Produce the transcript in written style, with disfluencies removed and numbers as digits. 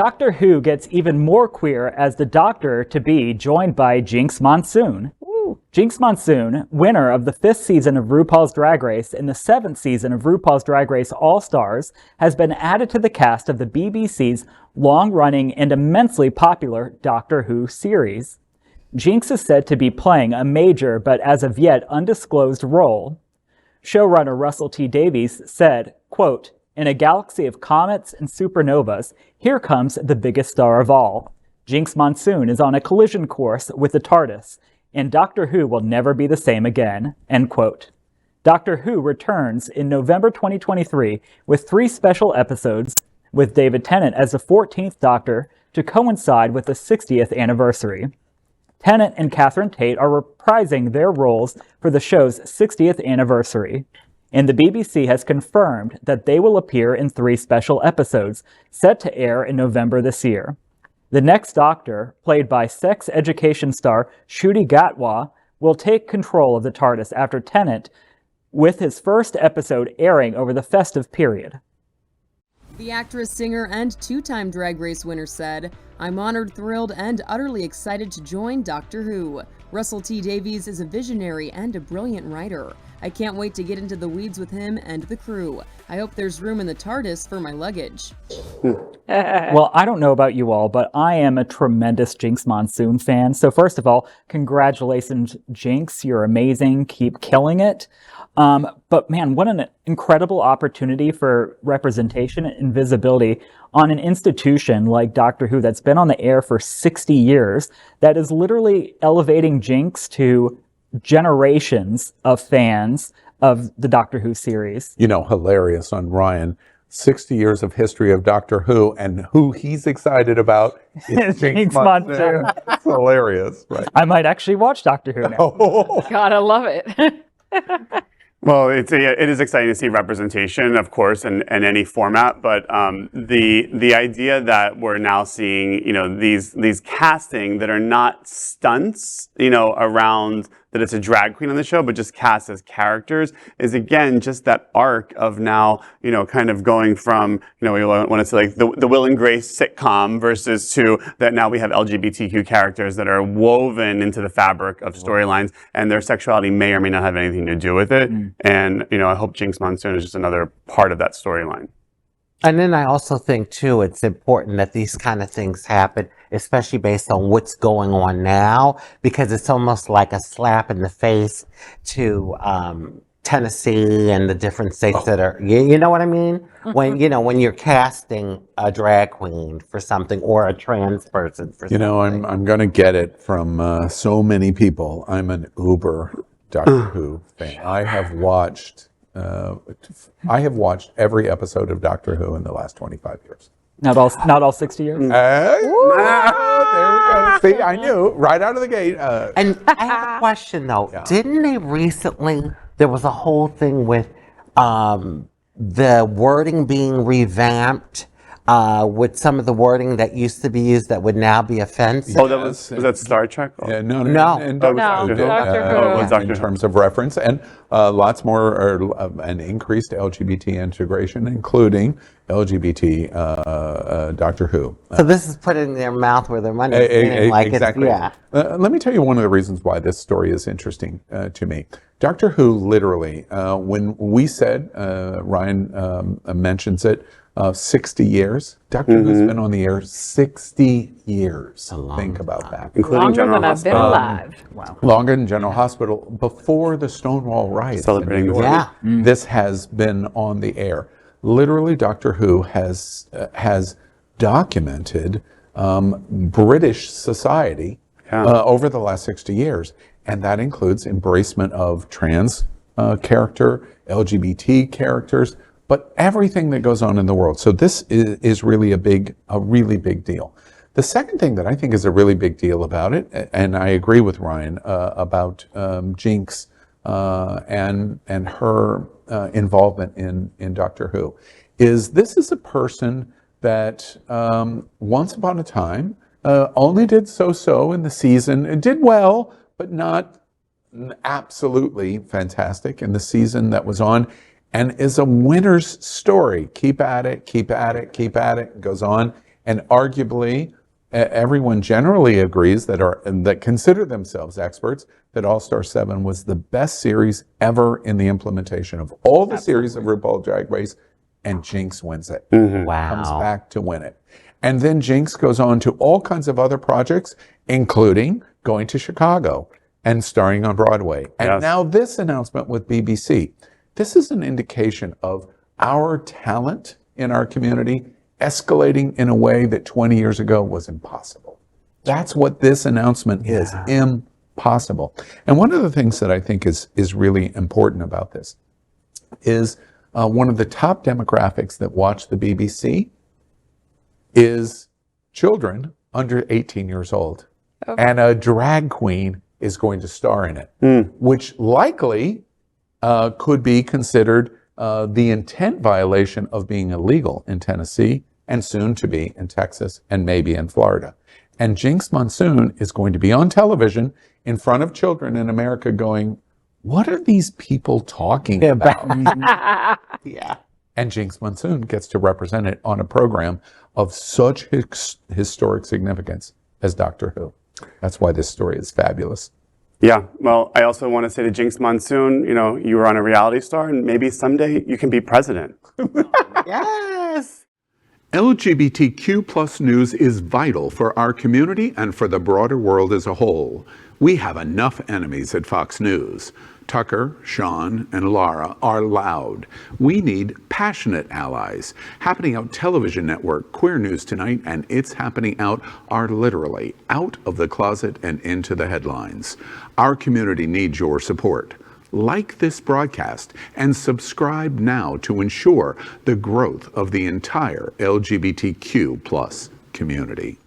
Doctor Who gets even more queer as the Doctor-to-be joined by Jinkx Monsoon. Jinkx Monsoon, winner of the 5th season of RuPaul's Drag Race and the 7th season of RuPaul's Drag Race All-Stars, has been added to the cast of the BBC's long-running and immensely popular Doctor Who series. Jinkx is said to be playing a major but as of yet undisclosed role. Showrunner Russell T Davies said, quote, "In a galaxy of comets and supernovas, here comes the biggest star of all. Jinkx Monsoon is on a collision course with the TARDIS, and Doctor Who will never be the same again," end quote. Doctor Who returns in November 2023 with 3 special episodes, with David Tennant as the 14th Doctor to coincide with the 60th anniversary. Tennant and Catherine Tate are reprising their roles for the show's 60th anniversary, and the BBC has confirmed that they will appear in 3 special episodes, set to air in November this year. The next Doctor, played by sex education star Ncuti Gatwa, will take control of the TARDIS after Tennant, with his first episode airing over the festive period. The actress, singer, and 2-time Drag Race winner said, "I'm honored, thrilled, and utterly excited to join Doctor Who. Russell T Davies is a visionary and a brilliant writer. I can't wait to get into the weeds with him and the crew. I hope there's room in the TARDIS for my luggage." Well, I don't know about you all, but I am a tremendous Jinkx Monsoon fan. So first of all, congratulations, Jinkx. You're amazing. Keep killing it. But man, what an incredible opportunity for representation and visibility on an institution like Doctor Who that's been on the air for 60 years, that is literally elevating Jinkx to generations of fans of the Doctor Who series. You know, hilarious on Ryan. 60 years of history of Doctor Who, and who he's excited about is Jinkx Monsoon. It's hilarious, right? I might actually watch Doctor Who now. Oh. God, I love it. Well, it is exciting to see representation, of course, in any format. But the idea that we're now seeing, these casting that are not stunts, around that it's a drag queen on the show, but just cast as characters, is again just that arc of now, kind of going from, we want to say like the Will and Grace sitcom versus to that now we have LGBTQ characters that are woven into the fabric of storylines, and their sexuality may or may not have anything to do with it. And, I hope Jinkx Monsoon is just another part of that storyline. And then I also think, too, it's important that these kind of things happen, especially based on what's going on now, because it's almost like a slap in the face to Tennessee and the different states that are, you know what I mean? When, when you're casting a drag queen for something or a trans person for something. I'm going to get it from so many people. I'm an uber Doctor Who fan. I have watched every episode of Doctor Who in the last 25 years. Not all 60 years? There we go. See, I knew right out of the gate. And I have a question, though. Yeah. Didn't they recently, there was a whole thing with the wording being revamped with some of the wording that used to be used that would now be offensive? Oh, was that Star Trek? Yeah, no. Doctor Who. In terms of reference, and lots more, an increased LGBT integration, including LGBT Doctor Who. So this is put in their mouth where their money is. Exactly. Let me tell you one of the reasons why this story is interesting to me. Doctor Who, literally, when we said, Ryan mentions it, 60 years. Doctor Who's been on the air 60 years. Think about that. Including Longer General than I've Hospital. been alive. Wow. Longer than General Hospital, before the Stonewall riots. Celebrating in New York. This has been on the air. Literally, Doctor Who has documented British society over the last 60 years. And that includes embracement of trans character, LGBT characters, but everything that goes on in the world. So this is really a really big deal. The second thing that I think is a really big deal about it, and I agree with Ryan about Jinkx and her involvement in Doctor Who, is this is a person that once upon a time only did so-so in the season. It did well, but not absolutely fantastic in the season that was on, and is a winner's story. Keep at it, keep at it, keep at it, goes on. And arguably, everyone generally agrees that consider themselves experts that All-Star 7 was the best series ever in the implementation of all the series of RuPaul Drag Race, and Jinkx wins it. Wow. Comes back to win it. And then Jinkx goes on to all kinds of other projects, including going to Chicago and starring on Broadway. And now this announcement with BBC. This is an indication of our talent in our community escalating in a way that 20 years ago was impossible. That's what this announcement is, impossible. And one of the things that I think is really important about this is one of the top demographics that watch the BBC is children under 18 years old. And a drag queen is going to star in it, which likely could be considered the intent violation of being illegal in Tennessee and soon to be in Texas and maybe in Florida. And Jinkx Monsoon is going to be on television in front of children in America going, what are these people talking about? And Jinkx Monsoon gets to represent it on a program of such historic significance as Doctor Who. That's why this story is fabulous. Yeah, well, I also want to say to Jinkx Monsoon, you know, you were on a reality star and maybe someday you can be president. Yes. LGBTQ plus news is vital for our community and for the broader world as a whole. We have enough enemies at Fox News. Tucker, Sean, and Lara are loud. We need passionate allies. Happening Out Television Network, Queer News Tonight, and It's Happening Out are literally out of the closet and into the headlines. Our community needs your support. Like this broadcast and subscribe now to ensure the growth of the entire LGBTQ plus community.